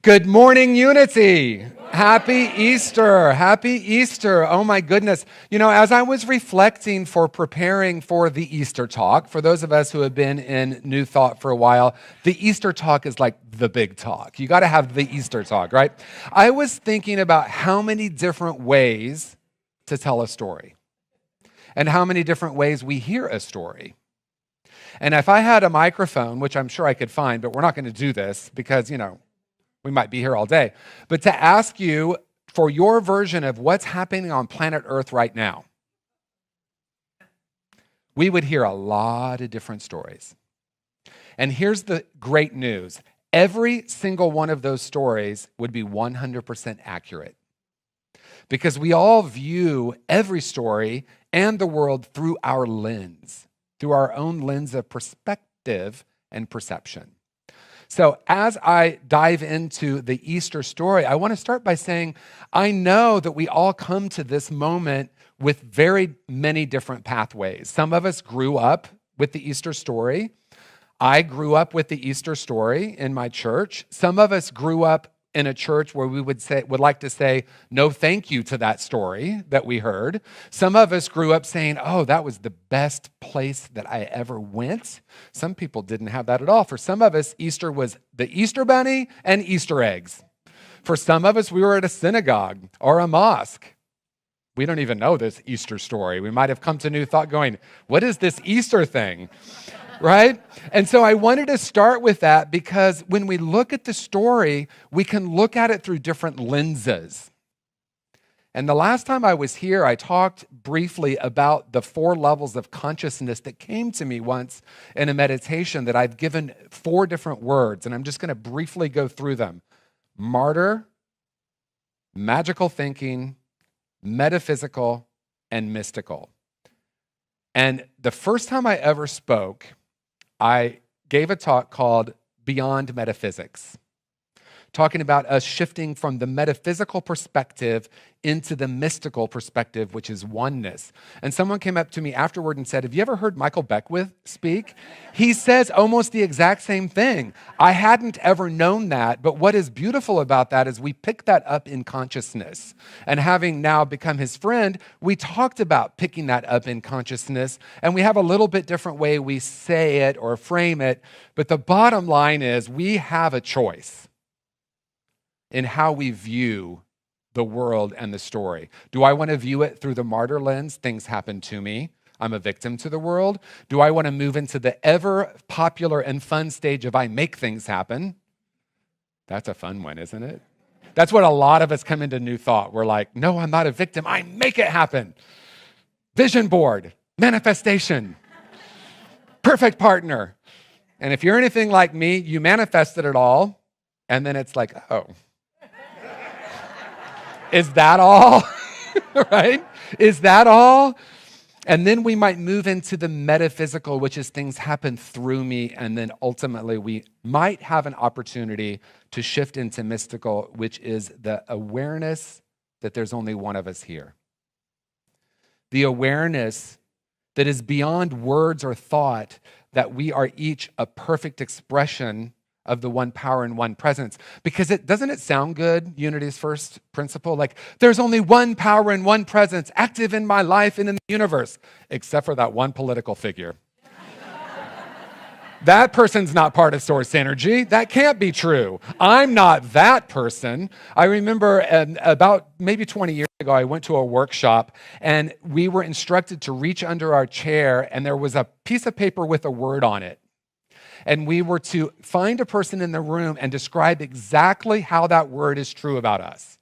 Good morning, Unity. Happy Easter. Happy Easter. Oh my goodness. You know, as I was reflecting for preparing for the Easter talk, for those of us who have been in New Thought for a while, the Easter talk is like the big talk. You got to have the Easter talk, right? I was thinking about how many different ways to tell a story and how many different ways we hear a story. And if I had a microphone, which I'm sure I could find, but we're not going to do this because, we might be here all day, but to ask you for your version of what's happening on planet Earth right now, we would hear a lot of different stories. And here's the great news. Every single one of those stories would be 100% accurate because we all view every story and the world through our lens, through our own lens of perspective and perception. So as I dive into the Easter story, I want to start by saying, I know that we all come to this moment with very many different pathways. Some of us grew up with the Easter story. I grew up with the Easter story in my church. Some of us grew up in a church where we would like to say no thank you to that story that we heard. Some of us grew up saying, oh, that was the best place that I ever went. Some people didn't have that at all. For some of us, Easter was the Easter bunny and Easter eggs. For some of us, we were at a synagogue or a mosque. We don't even know this Easter story. We might have come to New Thought going, what is this Easter thing? Right? And so I wanted to start with that because when we look at the story, we can look at it through different lenses. And the last time I was here, I talked briefly about the 4 levels of consciousness that came to me once in a meditation that I've given 4 different words, and I'm just going to briefly go through them. Martyr, magical thinking, metaphysical, and mystical. And the first time I ever spoke, I gave a talk called Beyond Metaphysics, talking about us shifting from the metaphysical perspective into the mystical perspective, which is oneness. And someone came up to me afterward and said, have you ever heard Michael Beckwith speak? He says almost the exact same thing. I hadn't ever known that, but what is beautiful about that is we pick that up in consciousness. And having now become his friend, we talked about picking that up in consciousness, and we have a little bit different way we say it or frame it, but the bottom line is we have a choice in how we view the world and the story. Do I want to view it through the martyr lens? Things happen to me. I'm a victim to the world. Do I want to move into the ever popular and fun stage of I make things happen? That's a fun one, isn't it? That's what a lot of us come into New Thought. We're like, no, I'm not a victim. I make it happen. Vision board, manifestation, perfect partner. And if you're anything like me, you manifested it all. And then it's like, oh, is that all? Right? Is that all? And then we might move into the metaphysical, which is things happen through me. And then ultimately we might have an opportunity to shift into mystical, which is the awareness that there's only one of us here. The awareness that is beyond words or thought, that we are each a perfect expression of the one power and one presence. Because doesn't it sound good, Unity's first principle? Like, there's only one power and one presence active in my life and in the universe, except for that one political figure. That person's not part of source energy. That can't be true. I'm not that person. I remember about maybe 20 years ago, I went to a workshop and we were instructed to reach under our chair and there was a piece of paper with a word on it. And we were to find a person in the room and describe exactly how that word is true about us.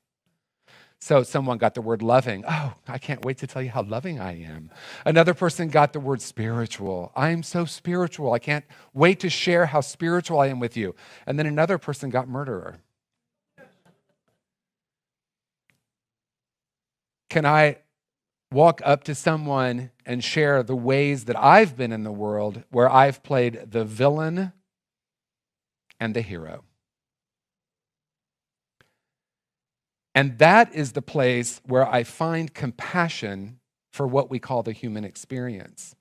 So someone got the word loving. Oh, I can't wait to tell you how loving I am. Another person got the word spiritual. I am so spiritual. I can't wait to share how spiritual I am with you. And then another person got murderer. Can I walk up to someone and share the ways that I've been in the world where I've played the villain and the hero? And that is the place where I find compassion for what we call the human experience.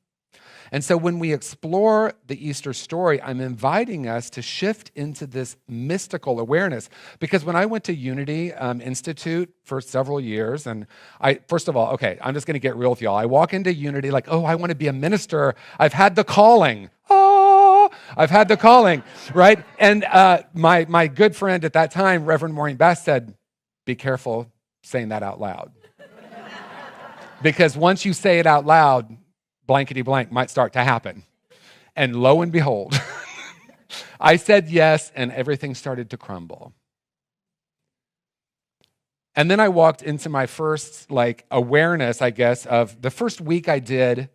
And so when we explore the Easter story, I'm inviting us to shift into this mystical awareness. Because when I went to Unity Institute for several years, and first of all, okay, I'm just going to get real with y'all. I walk into Unity like, oh, I want to be a minister. I've had the calling. Oh, I've had the calling, right? And my good friend at that time, Reverend Maureen Bass, said, be careful saying that out loud. Because once you say it out loud, blankety blank might start to happen. And lo and behold, I said yes, and everything started to crumble. And then I walked into my first awareness, I guess, of the first week I did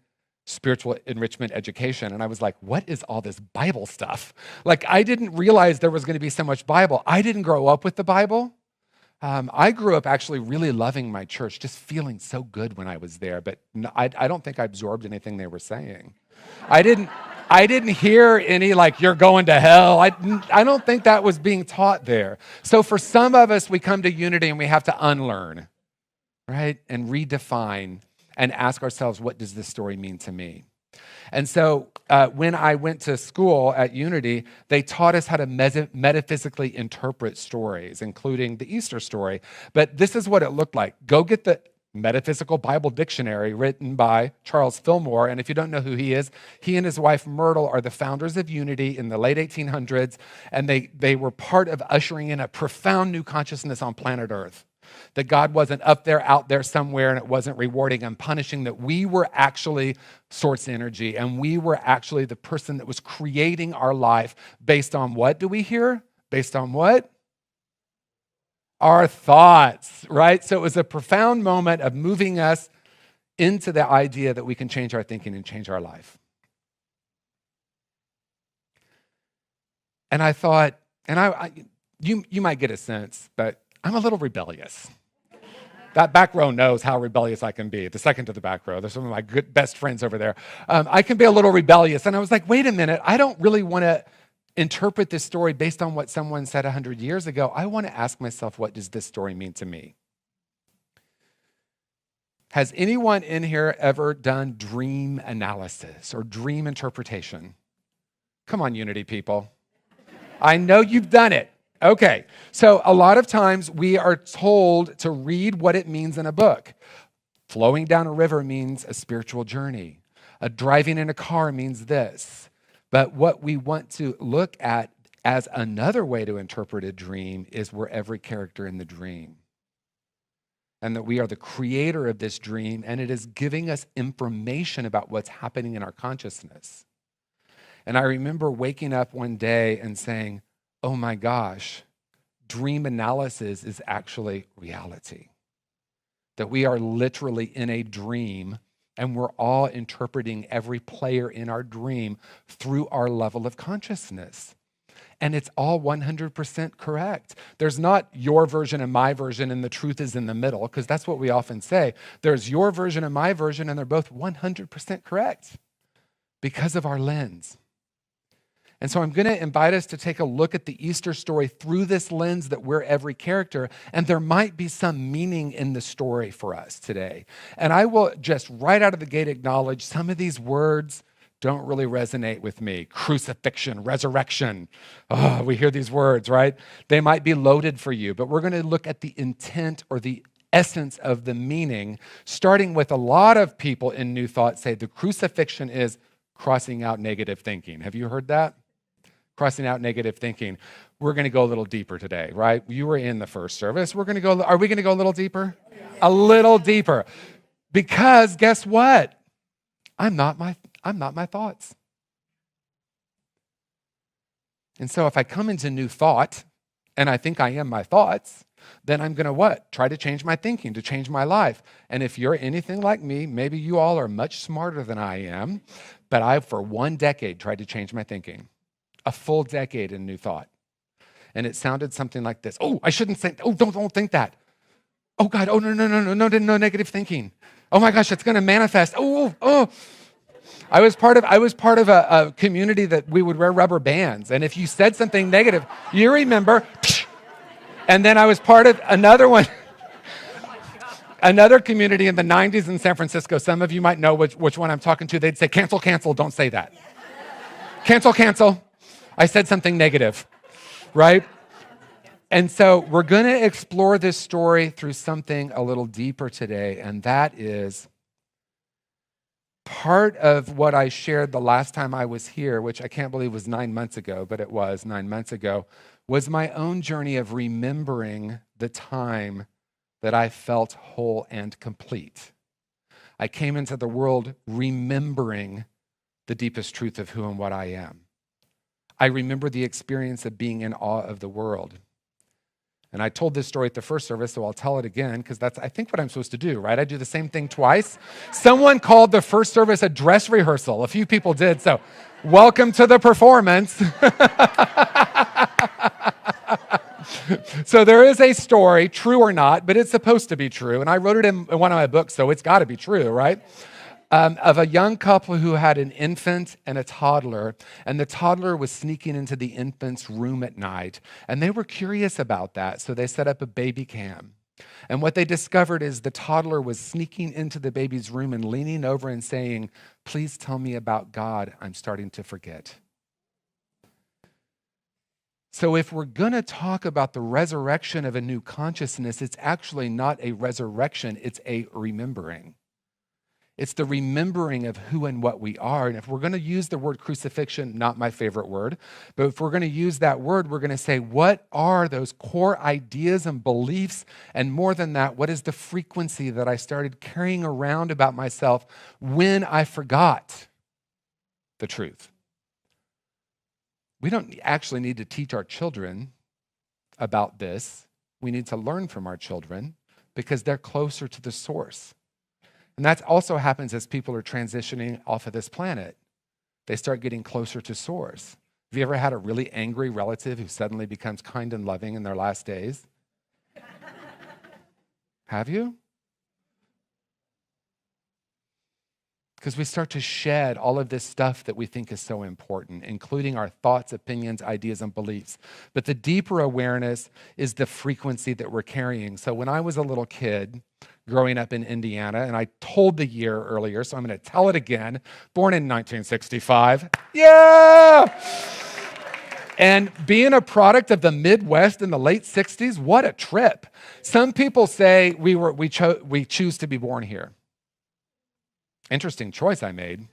spiritual enrichment education. And I was like, what is all this Bible stuff? I didn't realize there was going to be so much Bible. I didn't grow up with the Bible. I grew up actually really loving my church, just feeling so good when I was there. But I don't think I absorbed anything they were saying. I didn't hear any you're going to hell. I don't think that was being taught there. So for some of us, we come to Unity and we have to unlearn, right? And redefine and ask ourselves, what does this story mean to me? And so when I went to school at Unity, they taught us how to metaphysically interpret stories, including the Easter story. But this is what it looked like. Go get the Metaphysical Bible Dictionary written by Charles Fillmore. And if you don't know who he is, he and his wife Myrtle are the founders of Unity in the late 1800s. And they were part of ushering in a profound new consciousness on planet Earth. That God wasn't up there, out there somewhere, and it wasn't rewarding and punishing, that we were actually source energy, and we were actually the person that was creating our life based on what do we hear? Based on what? Our thoughts, right? So it was a profound moment of moving us into the idea that we can change our thinking and change our life. And I thought, and you might get a sense, but I'm a little rebellious. That back row knows how rebellious I can be. The second to the back row, there's some of my good best friends over there. I can be a little rebellious. And I was like, wait a minute, I don't really want to interpret this story based on what someone said 100 years ago. I want to ask myself, what does this story mean to me? Has anyone in here ever done dream analysis or dream interpretation? Come on, Unity people. I know you've done it. Okay, so a lot of times we are told to read what it means in a book. Flowing down a river means a spiritual journey. Driving in a car means this. But what we want to look at as another way to interpret a dream is we're every character in the dream. And that we are the creator of this dream, and it is giving us information about what's happening in our consciousness. And I remember waking up one day and saying, oh my gosh, dream analysis is actually reality. That we are literally in a dream, and we're all interpreting every player in our dream through our level of consciousness. And it's all 100% correct. There's not your version and my version, and the truth is in the middle, because that's what we often say. There's your version and my version, and they're both 100% correct because of our lens. And so I'm going to invite us to take a look at the Easter story through this lens that we're every character, and there might be some meaning in the story for us today. And I will just right out of the gate acknowledge some of these words don't really resonate with me. Crucifixion, resurrection. Oh, we hear these words, right? They might be loaded for you, but we're going to look at the intent or the essence of the meaning, starting with a lot of people in New Thought say the crucifixion is crossing out negative thinking. Have you heard that? Crossing out negative thinking. We're going to go a little deeper today, right? You were in the first service. Are we going to go a little deeper? A little deeper. Because guess what? I'm not my thoughts. And so if I come into New Thought and I think I am my thoughts, then I'm going to what? Try to change my thinking, to change my life. And if you're anything like me, maybe you all are much smarter than I am, but I've for 1 decade tried to change my thinking. A full decade in New Thought. And it sounded something like this. Oh, I shouldn't think, oh, don't think that. Oh God, oh no negative thinking. Oh my gosh, it's gonna manifest. Oh. I was part of a community that we would wear rubber bands. And if you said something negative, you remember, and then I was part of another one. Another community in the 90s in San Francisco, some of you might know which one I'm talking to, they'd say, cancel, cancel, don't say that. Cancel, cancel. I said something negative, right? And so we're going to explore this story through something a little deeper today, and that is part of what I shared the last time I was here, which I can't believe was 9 months ago, but it was 9 months ago, was my own journey of remembering the time that I felt whole and complete. I came into the world remembering the deepest truth of who and what I am. I remember the experience of being in awe of the world. And I told this story at the first service, so I'll tell it again, because that's, I think, what I'm supposed to do, right? I do the same thing twice. Someone called the first service a dress rehearsal. A few people did, so welcome to the performance. So there is a story, true or not, but it's supposed to be true. And I wrote it in one of my books, so it's got to be true, right? Of a young couple who had an infant and a toddler, and the toddler was sneaking into the infant's room at night. And they were curious about that, so they set up a baby cam. And what they discovered is the toddler was sneaking into the baby's room and leaning over and saying, "Please tell me about God. I'm starting to forget." So if we're going to talk about the resurrection of a new consciousness, it's actually not a resurrection, it's a remembering. It's the remembering of who and what we are. And if we're going to use the word crucifixion, not my favorite word, but if we're going to use that word, we're going to say, what are those core ideas and beliefs? And more than that, what is the frequency that I started carrying around about myself when I forgot the truth? We don't actually need to teach our children about this. We need to learn from our children because they're closer to the source. And that also happens as people are transitioning off of this planet. They start getting closer to source. Have you ever had a really angry relative who suddenly becomes kind and loving in their last days? Have you? Because we start to shed all of this stuff that we think is so important, including our thoughts, opinions, ideas, and beliefs. But the deeper awareness is the frequency that we're carrying. So when I was a little kid growing up in Indiana, and I told the year earlier, so I'm going to tell it again, born in 1965. Yeah! And being a product of the Midwest in the late 60s, what a trip. Some people say we choose to be born here. Interesting choice I made.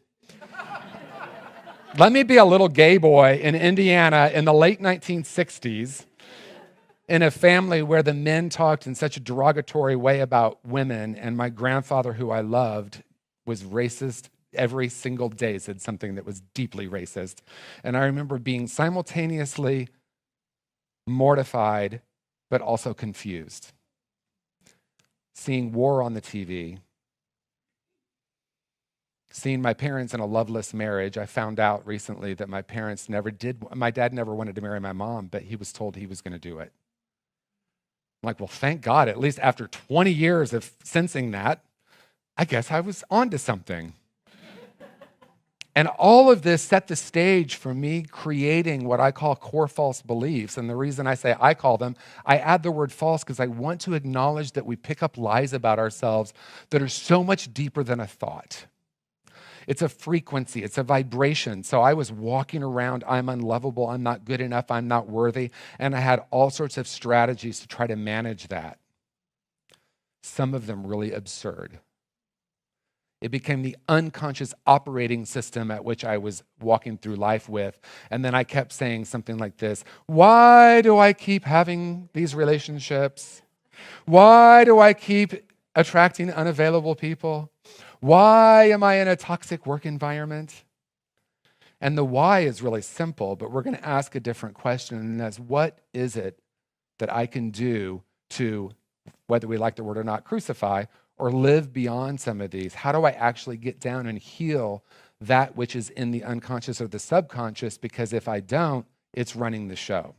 Let me be a little gay boy in Indiana in the late 1960s in a family where the men talked in such a derogatory way about women, and my grandfather, who I loved, was racist every single day, said something that was deeply racist. And I remember being simultaneously mortified, but also confused. Seeing war on the TV, seeing my parents in a loveless marriage. I found out recently that my dad never wanted to marry my mom, but he was told he was going to do it. I'm like, well, thank God, at least after 20 years of sensing that, I guess I was onto something. And all of this set the stage for me creating what I call core false beliefs. And the reason I say I call them, I add the word false because I want to acknowledge that we pick up lies about ourselves that are so much deeper than a thought. It's a frequency, it's a vibration. So I was walking around, I'm unlovable, I'm not good enough, I'm not worthy. And I had all sorts of strategies to try to manage that. Some of them really absurd. It became the unconscious operating system at which I was walking through life with. And then I kept saying something like this: why do I keep having these relationships? Why do I keep attracting unavailable people? Why am I in a toxic work environment? And the why is really simple, but we're going to ask a different question, and that's, what is it that I can do to, whether we like the word or not, crucify or live beyond some of these? How do I actually get down and heal that which is in the unconscious or the subconscious? Because if I don't, it's running the show.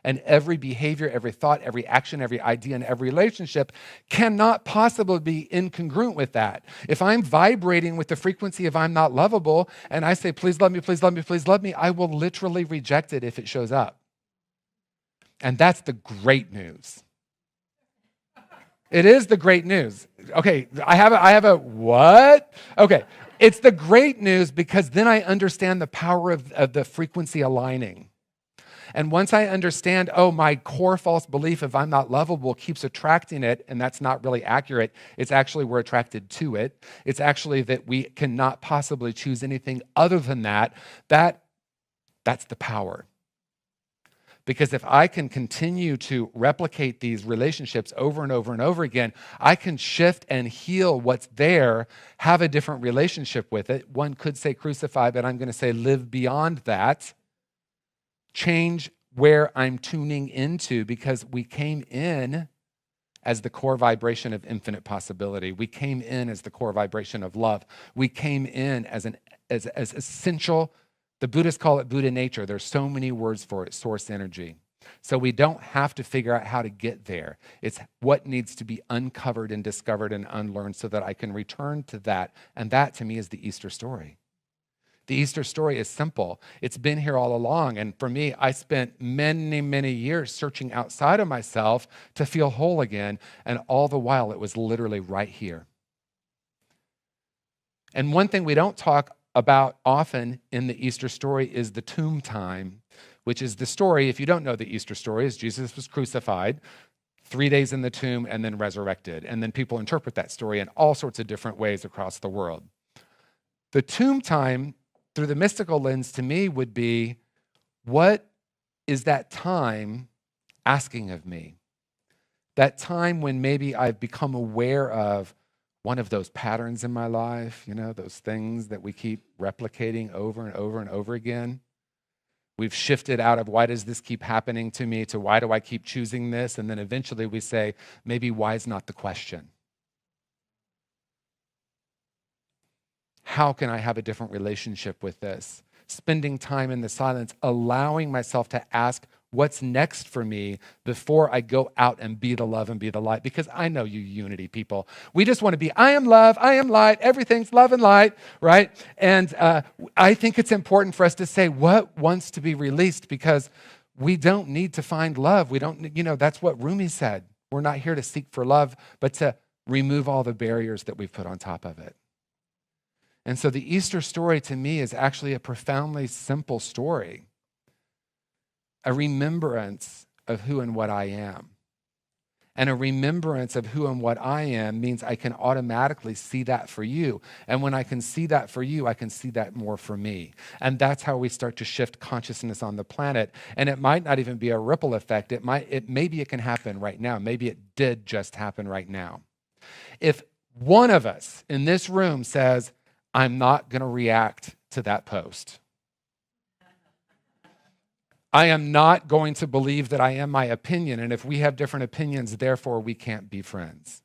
And every behavior, every thought, every action, every idea, and every relationship cannot possibly be incongruent with that. If I'm vibrating with the frequency of I'm not lovable, and I say, please love me, please love me, please love me, I will literally reject it if it shows up. And that's the great news. It is the great news. Okay, I have a what? Okay, it's the great news because then I understand the power of the frequency aligning. And once I understand, oh, my core false belief if I'm not lovable keeps attracting it, and that's not really accurate. It's actually we're attracted to it. It's actually that we cannot possibly choose anything other than that. That's the power. Because if I can continue to replicate these relationships over and over and over again, I can shift and heal what's there, have a different relationship with it. One could say crucify, but I'm going to say live beyond that. Change where I'm tuning into, because we came in as the core vibration of infinite possibility. We came in as the core vibration of love. We came in as essential. The Buddhists call it Buddha nature. There's so many words for it, source energy. So we don't have to figure out how to get there. It's what needs to be uncovered and discovered and unlearned so that I can return to that. And that, to me, is the Easter story. The Easter story is simple. It's been here all along. And for me, I spent many, many years searching outside of myself to feel whole again. And all the while, it was literally right here. And one thing we don't talk about often in the Easter story is the tomb time, which is the story, if you don't know the Easter story, is Jesus was crucified, 3 days in the tomb, and then resurrected. And then people interpret that story in all sorts of different ways across the world. The tomb time, through the mystical lens, to me would be, what is that time asking of me? That time when maybe I've become aware of one of those patterns in my life, those things that we keep replicating over and over and over again. We've shifted out of why does this keep happening to me to why do I keep choosing this? And then eventually we say, maybe why is not the question. How can I have a different relationship with this? Spending time in the silence, allowing myself to ask what's next for me before I go out and be the love and be the light. Because I know you Unity people. We just want to be, I am love, I am light, everything's love and light, right? And I think it's important for us to say what wants to be released, because we don't need to find love. We don't, that's what Rumi said. We're not here to seek for love, but to remove all the barriers that we've put on top of it. And so the Easter story to me is actually a profoundly simple story. A remembrance of who and what I am. And a remembrance of who and what I am means I can automatically see that for you. And when I can see that for you, I can see that more for me. And that's how we start to shift consciousness on the planet. And it might not even be a ripple effect. Maybe it can happen right now. Maybe it did just happen right now. If one of us in this room says, I'm not going to react to that post. I am not going to believe that I am my opinion, and if we have different opinions, therefore we can't be friends.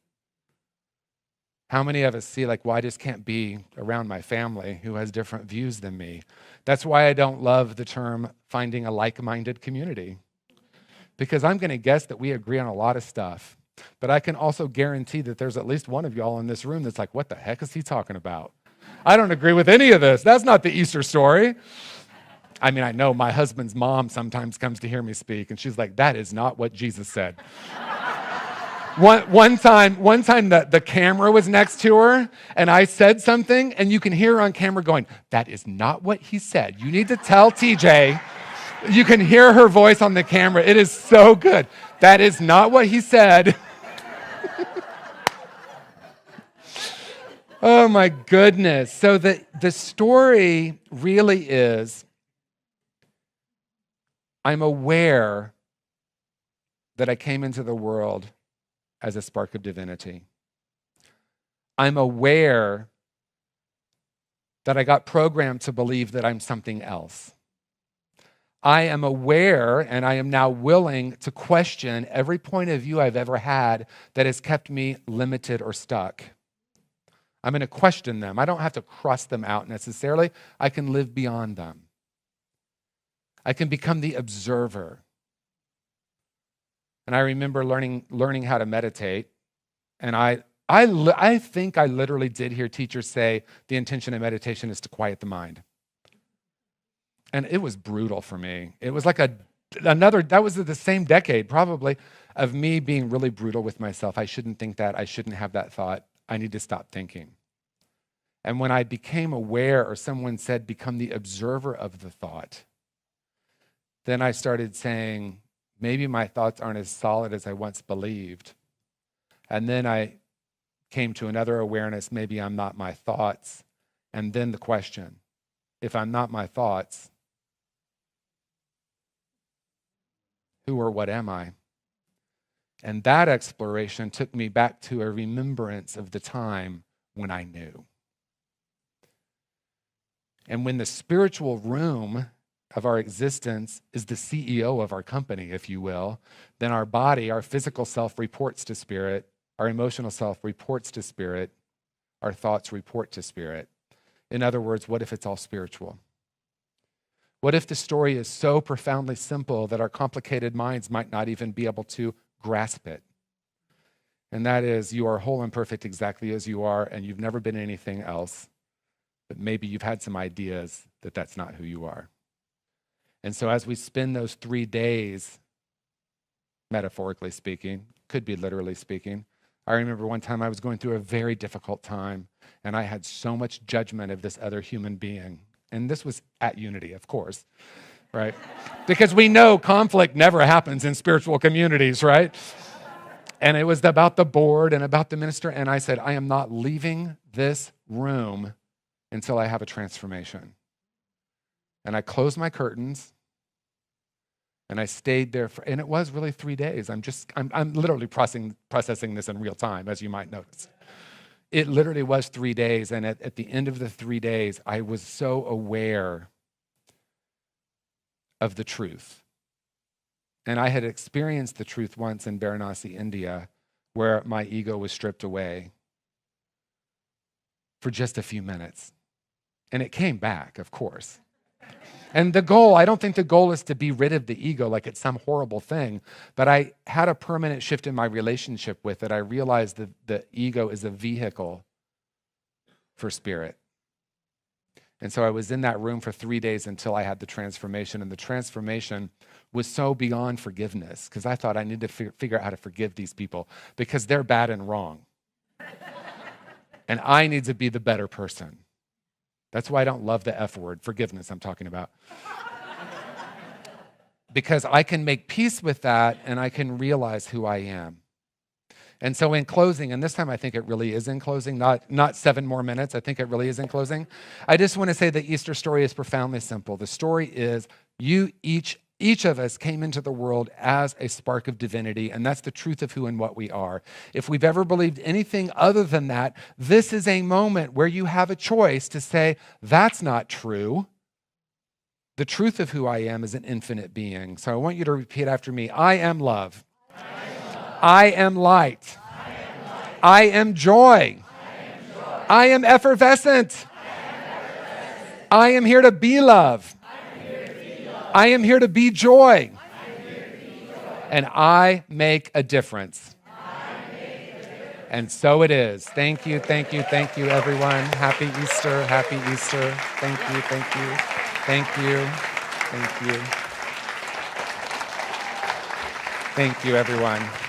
How many of us see, well, I just can't be around my family who has different views than me? That's why I don't love the term finding a like-minded community, because I'm going to guess that we agree on a lot of stuff, but I can also guarantee that there's at least one of y'all in this room that's like, what the heck is he talking about? I don't agree with any of this. That's not the Easter story. I mean, I know my husband's mom sometimes comes to hear me speak, and she's like, that is not what Jesus said. One time the camera was next to her, and I said something, and you can hear her on camera going, that is not what he said. You need to tell TJ. You can hear her voice on the camera. It is so good. That is not what he said. Oh, my goodness. So the story really is, I'm aware that I came into the world as a spark of divinity. I'm aware that I got programmed to believe that I'm something else. I am aware, and I am now willing to question every point of view I've ever had that has kept me limited or stuck. I'm going to question them. I don't have to cross them out necessarily. I can live beyond them. I can become the observer. And I remember learning how to meditate. And I think I literally did hear teachers say the intention of meditation is to quiet the mind. And it was brutal for me. It was like that was the same decade, probably, of me being really brutal with myself. I shouldn't think that. I shouldn't have that thought. I need to stop thinking. And when I became aware, or someone said, become the observer of the thought, then I started saying, maybe my thoughts aren't as solid as I once believed. And then I came to another awareness, maybe I'm not my thoughts. And then the question, if I'm not my thoughts, who or what am I? And that exploration took me back to a remembrance of the time when I knew. And when the spiritual room of our existence is the CEO of our company, if you will, then our body, our physical self reports to spirit, our emotional self reports to spirit, our thoughts report to spirit. In other words, what if it's all spiritual? What if the story is so profoundly simple that our complicated minds might not even be able to grasp it? And that is, you are whole and perfect exactly as you are, and you've never been anything else. But maybe you've had some ideas that that's not who you are. And so as we spend those 3 days, metaphorically speaking, could be literally speaking, I remember one time I was going through a very difficult time, and I had so much judgment of this other human being. And this was at Unity, of course, right? Because we know conflict never happens in spiritual communities, right? And it was about the board and about the minister, and I said, I am not leaving this room until I have a transformation. And I closed my curtains, and I stayed there and it was really 3 days. I'm literally processing this in real time, as you might notice. It literally was 3 days, and at the end of the 3 days, I was so aware of the truth. And I had experienced the truth once in Varanasi, India, where my ego was stripped away for just a few minutes. And it came back, of course. And the goal, I don't think the goal is to be rid of the ego like it's some horrible thing, but I had a permanent shift in my relationship with it. I realized that the ego is a vehicle for spirit. And so I was in that room for 3 days until I had the transformation, and the transformation was so beyond forgiveness, because I thought I need to figure out how to forgive these people because they're bad and wrong. And I need to be the better person. That's why I don't love the F word, forgiveness I'm talking about. Because I can make peace with that, and I can realize who I am. And so in closing, and this time I think it really is in closing, not 7 more minutes, I think it really is in closing. I just want to say the Easter story is profoundly simple. The story is each of us came into the world as a spark of divinity, and that's the truth of who and what we are. If we've ever believed anything other than that, this is a moment where you have a choice to say, that's not true. The truth of who I am is an infinite being. So I want you to repeat after me. I am love. I am light. I am joy. I am effervescent. I am here to be love. I am here to be joy. And I make a difference. And so it is. Thank you, thank you, thank you, everyone. Happy Easter, happy Easter. Thank you, thank you, thank you, thank you. Thank you, everyone.